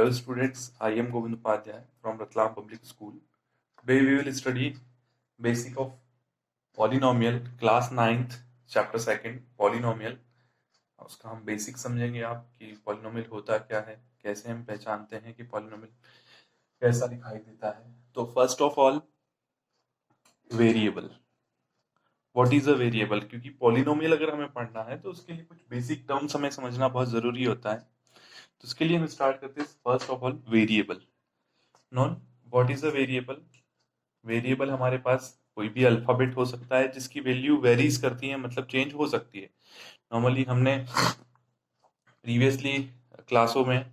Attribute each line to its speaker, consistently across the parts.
Speaker 1: Hello students, I am Govind Upadhyay from Ratlam Public School. Today we will study basic of polynomial class 9th chapter 2nd polynomial. उसका हम basic समझेंगे आप कि polynomial होता क्या है, कैसे हम पहचानते हैं कि polynomial कैसा दिखाई देता है. तो first of all variable. What is a variable? क्योंकि polynomial अगर हमें पढ़ना है तो उसके लिए कुछ बेसिक टर्म्स हमें समझना बहुत जरूरी होता है. तो उसके लिए हम स्टार्ट करते हैं first of all variable. Non what is a variable? Variable हमारे पास कोई भी अल्फाबेट हो सकता है जिसकी वैल्यू वेरीज करती है, मतलब चेंज हो सकती है. नॉर्मली हमने प्रीवियसली क्लासों में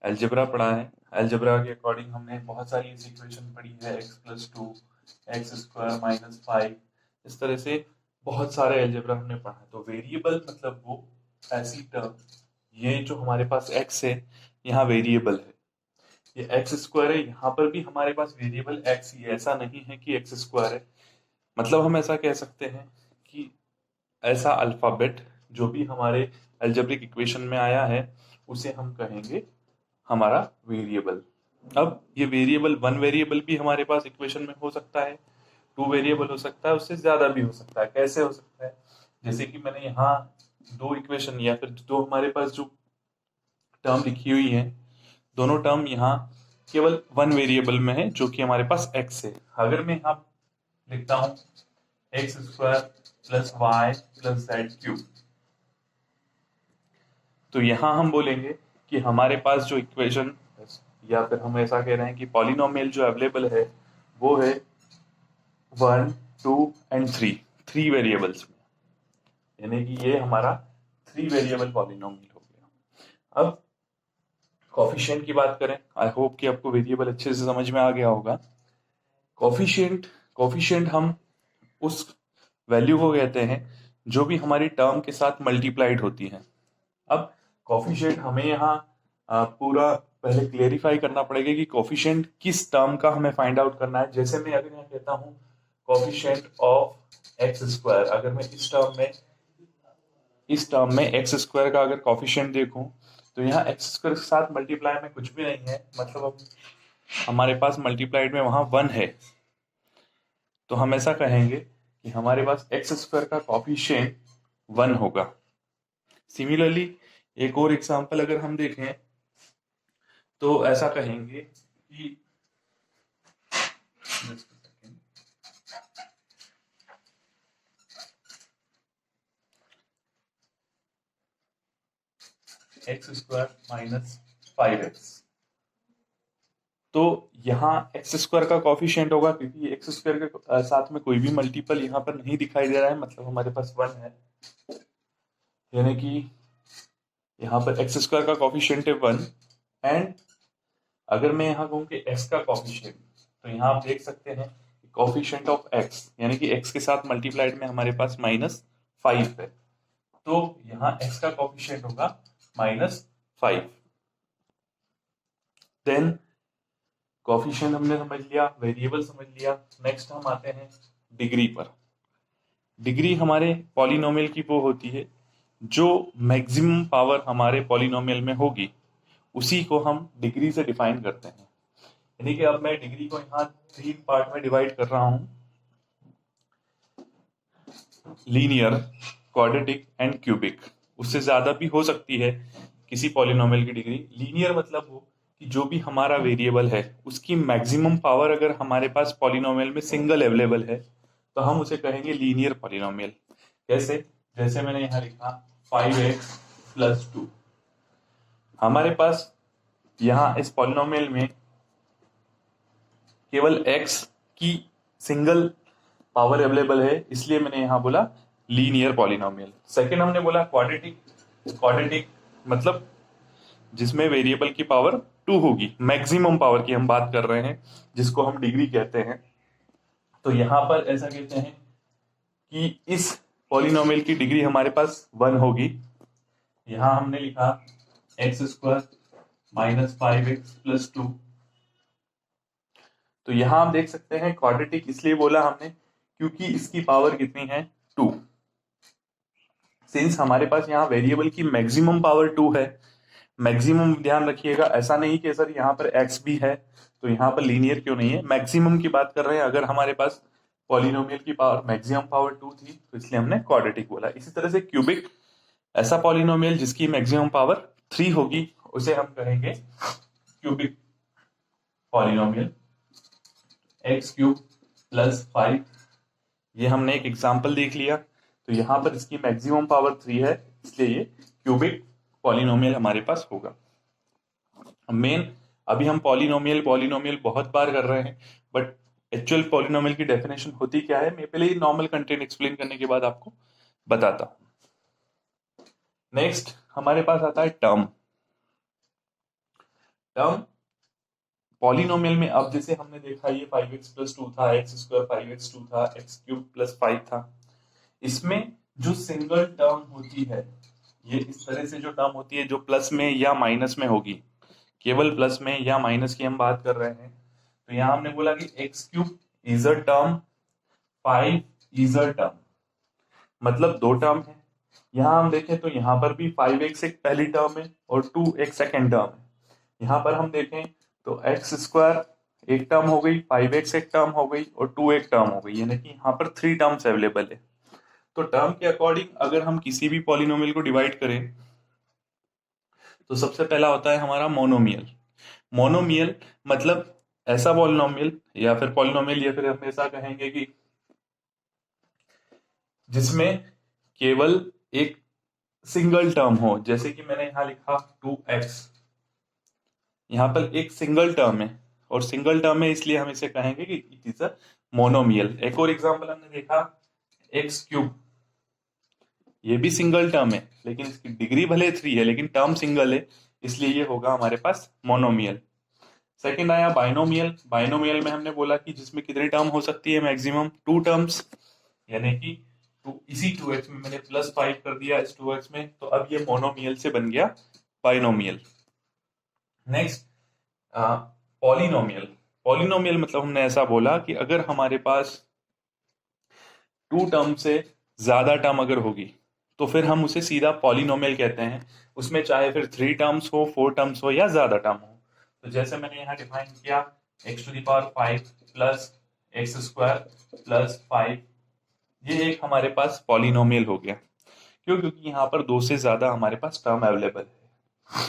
Speaker 1: अलजेब्रा पढ़ा है. अलजेब्रा के अकॉर्डिंग हमने बहुत सारी इक्वेशन पढ़ी है, x+2 x² - 5, इस तरह से बहुत सारे अलजेब्रा हमने पढ़ा है. तो वेरिएबल मतलब वो ऐसी टर्म, ये जो हमारे पास x है यहाँ वेरिएबल है, ये x² है, यहाँ पर भी हमारे पास वेरिएबल x ही है. ऐसा नहीं है कि x² है. मतलब हम ऐसा कह सकते हैं कि ऐसा अल्फाबेट जो भी हमारे अलजेब्रिक इक्वेशन में आया है उसे हम कहेंगे हमारा वेरिएबल. अब ये वेरिएबल 1 वेरिएबल भी हमारे पास इक्वेशन में हो सकता है, 2 वेरिएबल हो सकता है, उससे ज्यादा भी हो सकता है. कैसे हो सकता है? जैसे कि मैंने यहाँ 2 इक्वेशन या फिर दो हमारे पास जो टर्म लिखी हुई है, दोनों टर्म यहाँ केवल 1 वेरिएबल में है जो कि हमारे पास x है. अगर मैं यहाँ लिखता हूं x² + y + z³, तो यहां हम बोलेंगे कि हमारे पास जो इक्वेशन या फिर हम ऐसा कह रहे हैं कि पॉलिनोमियल जो अवेलेबल है वो है 1, 2 एंड 3 वेरिएबल्स में, यानी कि ये हमारा 3 वेरिएबल पॉलिनोमियल हो गया. अब कोफिशिएंट की बात करें, आई होप कि आपको वेरिएबल अच्छे से समझ में आ गया होगा. कोफिशिएंट हम उस वैल्यू को कहते हैं जो भी हमारी टर्म के साथ मल्टीप्लाइड होती है. अब कोफिशिएंट हमें यहाँ पूरा पहले क्लेरिफाई करना पड़ेगा कि कोफिशिएंट किस टर्म का हमें फाइंड आउट करना है. जैसे मैं अगर यहाँ कहता हूँ कोफिशिएंट ऑफ x², अगर मैं इस टर्म में x² का अगर कोफिशिएंट देखूं तो यहाँ x² के साथ मल्टीप्लाई में कुछ भी नहीं है, मतलब अब हमारे पास मल्टीप्लाइड में वहां 1 है. तो हम ऐसा कहेंगे कि हमारे पास x² का कोफिशिएंट 1 होगा. सिमिलरली एक और एग्जांपल अगर हम देखें तो ऐसा कहेंगे कि x² - 5x. तो यहाँ x² का कोफिशिएंट होगा क्योंकि x² के साथ में कोई भी मल्टीपल यहाँ पर नहीं दिखाई दे रहा है, मतलब हमारे पास 1 है, यानी कि यहाँ पर x² का कोफिशिएंट है 1. एंड अगर मैं यहाँ कहूँ कि x का कोफिशिएंट, तो यहाँ आप देख सकते हैं कोफिशिएंट ऑफ x, यानी कि x के साथ मल्टीप्लाइड में हमारे पास -5 है. तो यहाँ x का कोफिशिएंट होगा -5. देन कोफिशिएंट हमने समझ लिया, वेरिएबल समझ लिया. नेक्स्ट हम आते हैं डिग्री पर. डिग्री हमारे पॉलिनोमियल की वो होती है जो मैक्सिमम पावर हमारे पॉलिनोमियल में होगी, उसी को हम डिग्री से डिफाइन करते हैं. यानी कि अब मैं डिग्री को यहाँ 3 पार्ट में डिवाइड कर रहा हूं, लीनियर, क्वाड्रेटिक एंड क्यूबिक. उससे ज्यादा भी हो सकती है किसी पॉलिनोमियल की डिग्री. लीनियर मतलब वो कि जो भी हमारा वेरिएबल है उसकी मैक्सिमम पावर अगर हमारे पास पॉलिनोमियल में सिंगल अवेलेबल है तो हम उसे कहेंगे लीनियर पॉलिनोमियल. कैसे? जैसे मैंने यहाँ लिखा 5x + 2. हमारे पास यहाँ इस पॉलिनोमियल में केवल x की सिंगल पावर अवेलेबल है, इसलिए मैंने यहां बोला लीनियर पॉलिनोमियल. सेकंड हमने बोला क्वाड्रेटिक. क्वाड्रेटिक मतलब जिसमें वेरिएबल की पावर 2 होगी, मैक्सिमम पावर की हम बात कर रहे हैं, जिसको हम डिग्री कहते हैं. तो यहां पर ऐसा कहते हैं कि इस पॉलिनोमियल की डिग्री हमारे पास 1 होगी. यहां हमने लिखा x² - 5x + 2. तो यहां आप देख सकते हैं क्वाड्रेटिक इसलिए बोला हमने क्योंकि इसकी पावर कितनी है? 2. सिंस हमारे पास यहाँ वेरिएबल की मैक्सिमम पावर 2 है, मैक्सिमम ध्यान रखिएगा, ऐसा नहीं कि सर यहाँ पर x भी है तो यहाँ पर लीनियर क्यों नहीं है, मैक्सिमम की बात कर रहे हैं। अगर हमारे पास पॉलिनोमियल की पावर मैक्सिमम पावर 2 थी तो इसलिए हमने क्वाड्रेटिक बोला। इसी तरह से क्यूबिक, ऐसा पॉलिनोमियल जिसकी मैक्सिमम पावर 3 होगी उसे हम कहेंगे cubic polynomial, x cube plus 5। ये हमने एक एग्जाम्पल देख लिया, तो यहाँ पर इसकी मैक्सिमम पावर 3 है इसलिए ये क्यूबिक पॉलिनोमियल हमारे पास होगा। मेन अभी हम पॉलिनोमियल पॉलिनोमियल बहुत बार कर रहे हैं, बट एक्चुअल पॉलिनोमियल की डेफिनेशन होती क्या है मैं पहले ही नॉर्मल कंटेंट एक्सप्लेन करने के बाद आपको बताता हूं। नेक्स्ट हमारे पास आता है टर्म। टर्म पॉलिनोमियल में, अब जैसे हमने देखा ये 5x प्लस 2 था, एक्स स्क्वायर 5x2 था, एक्स क्यूब प्लस 5 था। इसमें जो सिंगल टर्म होती है, ये इस तरह से जो टर्म होती है जो प्लस में या माइनस में होगी, केवल प्लस में या माइनस की हम बात कर रहे हैं। तो यहाँ हमने बोला कि x cube is a term, 5 is a term, मतलब दो टर्म है। यहाँ हम देखें तो यहाँ पर भी 5x एक पहली टर्म है और 2 एक सेकेंड टर्म है। यहाँ पर हम देखें तो एक्स स्क्वायर एक टर्म हो गई, 5x एक टर्म हो गई और 2 एक टर्म हो गई, यानी कि यहाँ पर 3 टर्म्स अवेलेबल है। तो टर्म के अकॉर्डिंग अगर हम किसी भी पॉलिनोमियल को डिवाइड करें तो सबसे पहला होता है हमारा मोनोमियल। मोनोमियल मतलब ऐसा पॉलिनोमियल या फिर पॉलिनोमियल या फिर हम ऐसा कहेंगे कि जिसमें केवल एक सिंगल टर्म हो, जैसे कि मैंने यहाँ लिखा 2x, यहाँ पर एक सिंगल टर्म है और सिंगल टर्म है इसलिए हम इसे कहेंगे कि इट इज अ मोनोमियल। एक और एग्जांपल हमने देखा एक्स क्यूब, ये भी सिंगल टर्म है लेकिन इसकी डिग्री भले 3 है लेकिन टर्म सिंगल है इसलिए ये होगा हमारे पास मोनोमियल। सेकंड आया बाइनोमियल। बाइनोमियल में हमने बोला कि जिसमें कितनी टर्म हो सकती है, मैक्सिमम 2 टर्म्स, यानी कि इसी 2x में मैंने प्लस 5 कर दिया इस 2x में, तो अब ये मोनोमियल से बन गया बाइनोमियल। Next polynomial. पॉलिनोमियल मतलब हमने ऐसा बोला कि अगर हमारे पास 2 टर्म से ज्यादा टर्म अगर होगी तो फिर हम उसे सीधा पॉलिनोमियल कहते हैं, उसमें चाहे फिर 3 टर्म्स हो, 4 टर्म्स हो या ज्यादा टर्म हो। तो जैसे मैंने यहाँ डिफाइन किया x to the power 5 plus x square plus 5, ये एक हमारे पास पॉलिनोमियल हो गया। क्यों? क्योंकि यहाँ पर 2 से ज्यादा हमारे पास टर्म अवेलेबल है।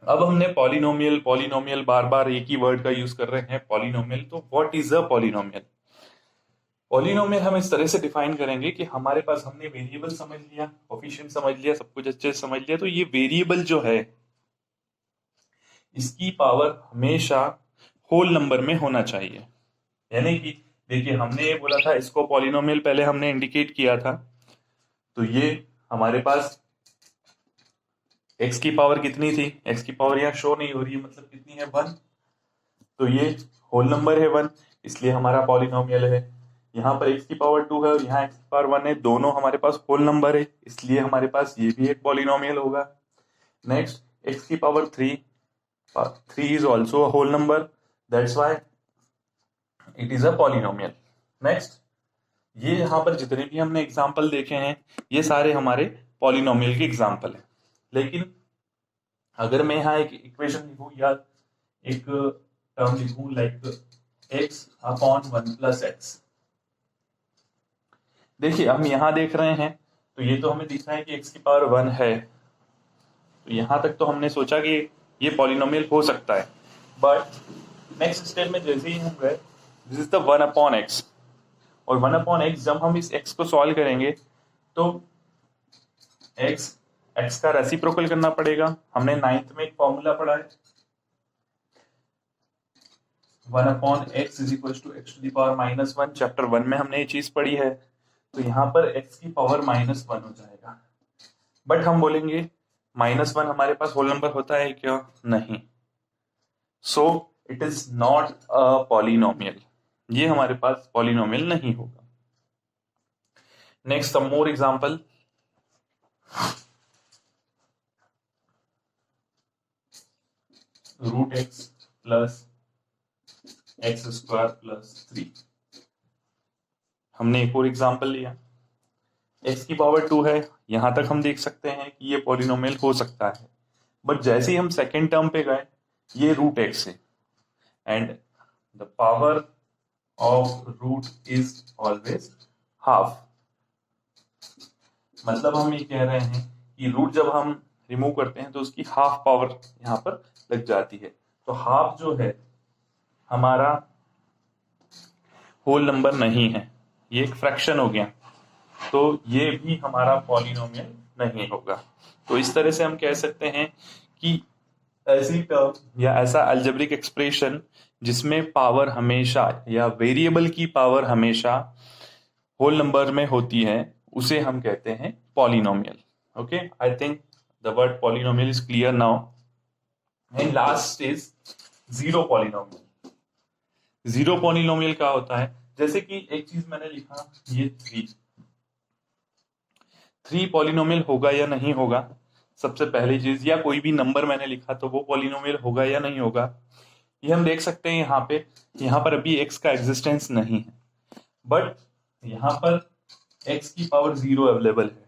Speaker 1: अब हमने पॉलिनोमियल पॉलिनोमियल बार बार एक ही वर्ड का यूज कर रहे हैं पॉलिनोमियल, तो what is a polynomial? Polynomial हम इस तरह से डिफाइन करेंगे कि हमारे पास हमने वेरिएबल समझ लिया, कोफिशिएंट समझ लिया, सब कुछ अच्छे से समझ लिया, तो ये वेरिएबल जो है इसकी पावर हमेशा होल नंबर में होना चाहिए। यानी कि देखिए हमने ये बोला था इसको पॉलिनोमियल पहले हमने इंडिकेट किया था, तो ये हमारे पास x की पावर कितनी थी, x की पावर यहाँ शो नहीं हो रही है, मतलब कितनी है 1, तो ये होल नंबर है 1 इसलिए हमारा पॉलिनोमियल है। यहाँ पर x की पावर 2 है और यहाँ x की पावर 1 है, दोनों हमारे पास होल नंबर है इसलिए हमारे पास ये भी एक पॉलिनोमियल होगा। नेक्स्ट x की power 3 is also a whole number, that's why it is a polynomial. Next ये यहाँ पर जितने भी हमने एग्जाम्पल देखे हैं ये सारे हमारे पॉलिनोमियल के एग्जाम्पल हैं। लेकिन अगर मैं यहाँ एक इक्वेशन लिखूं या एक टर्म लिखूं like x upon 1 plus x, देखिए हम यहाँ देख रहे हैं तो ये तो हमें दिख रहा है कि x की पावर 1 है, तो यहाँ तक तो हमने सोचा कि ये पॉलिनोमियल हो सकता है। बट नेक्स्ट स्टेप में जैसे ही हम गए, this is the 1 upon x, और 1 अपॉन एक्स जब हम इस x को सॉल्व करेंगे तो x का रेसिप्रोकल करना पड़ेगा। हमने 9th में एक फॉर्मूला पढ़ा है 1 upon x is equal to x to the power -1, chapter 1 में हमने ये चीज पढ़ी है। तो यहाँ पर x की पावर -1 हो जाएगा, बट हम बोलेंगे -1 हमारे पास होल नंबर होता है क्या? नहीं, so it is not a polynomial, ये हमारे पास पॉलिनोमियल नहीं होगा। Next some more example, root x plus x square plus 3। हमने एक और एग्जांपल लिया, x की पावर 2 है, यहां तक हम देख सकते हैं कि ये पॉलिनोमियल हो सकता है। बट जैसे ही हम सेकेंड टर्म पे गए, ये रूट एक्स है, and the power of root is always half. मतलब हम ये कह रहे हैं कि रूट जब हम रिमूव करते हैं तो उसकी हाफ पावर यहाँ पर लग जाती है। तो हाफ जो है हमारा होल नंबर नहीं है, ये एक फ्रैक्शन हो गया, तो ये भी हमारा पॉलिनोमियल नहीं होगा। तो इस तरह से हम कह सकते हैं कि ऐसी टर्म या ऐसा अलजेब्रिक एक्सप्रेशन जिसमें पावर हमेशा या वेरिएबल की पावर हमेशा होल नंबर में होती है, उसे हम कहते हैं polynomial. Okay, I think the word polynomial is clear now. And last is zero polynomial. Zero polynomial क्या होता है? जैसे कि एक चीज मैंने लिखा, ये थ्री पॉलिनोमियल होगा या नहीं होगा, सबसे पहली चीज, या कोई भी नंबर मैंने लिखा तो वो पॉलिनोमियल होगा या नहीं होगा, ये हम देख सकते हैं यहाँ पर अभी x का एग्जिस्टेंस नहीं है, बट यहाँ पर x की पावर 0 अवेलेबल है।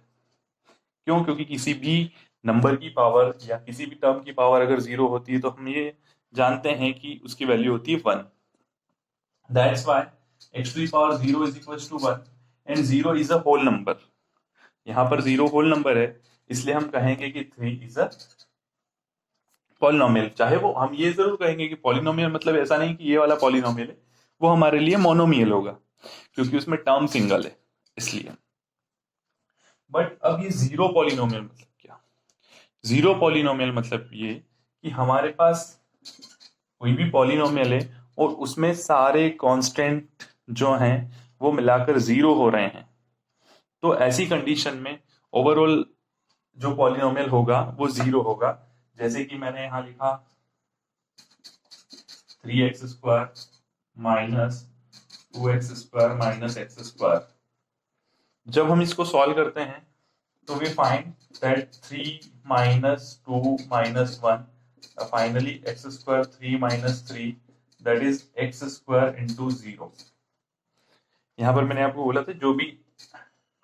Speaker 1: क्यों? क्योंकि किसी भी नंबर की पावर या किसी भी टर्म की पावर अगर 0 होती है तो हम ये जानते हैं कि उसकी वैल्यू होती है 1। That's why x to the power 0 is equals to 1 and 0 is a whole number. यहाँ पर 0 होल नंबर है, इसलिए हम कहेंगे कि 3 इज अ पॉलिनोमियल। चाहे वो हम ये जरूर कहेंगे कि पॉलिनोमियल मतलब ऐसा नहीं कि ये वाला पॉलिनोमियल है, वो हमारे लिए मोनोमियल होगा क्योंकि उसमें टर्म सिंगल है इसलिए। बट अब ये जीरो पॉलिनोमियल मतलब क्या? जीरो पॉलिनोमियल मतलब ये कि हमारे पास कोई भी पॉलिनोमियल है और उसमें सारे कांस्टेंट जो हैं वो मिलाकर 0 हो रहे हैं। तो ऐसी कंडीशन में ओवरऑल जो पॉलिनोमियल होगा वो 0 होगा। जैसे कि मैंने यहां लिखा 3x² minus 2x² minus x²। जब हम इसको सॉल्व करते हैं तो we find that 3 minus 2 minus 1 finally x² 3 minus 3 that is x² into 0। यहाँ पर मैंने आपको बोला था जो भी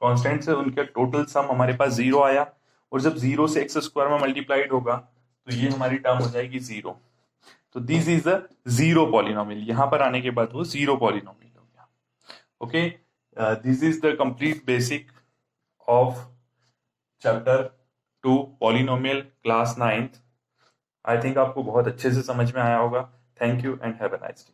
Speaker 1: कॉन्स्टेंट्स है उनका टोटल सम हमारे पास 0 आया, और जब 0 से x² में मल्टीप्लाइड होगा तो ये हमारी टर्म हो जाएगी 0। तो this is a zero polynomial. यहां पर आने के बाद वो जीरो पॉलिनोमियल हो गया। Okay, this is the complete basic of chapter 2 polynomial class 9th। I think आपको बहुत अच्छे से समझ में आया होगा। Thank you and have a nice day.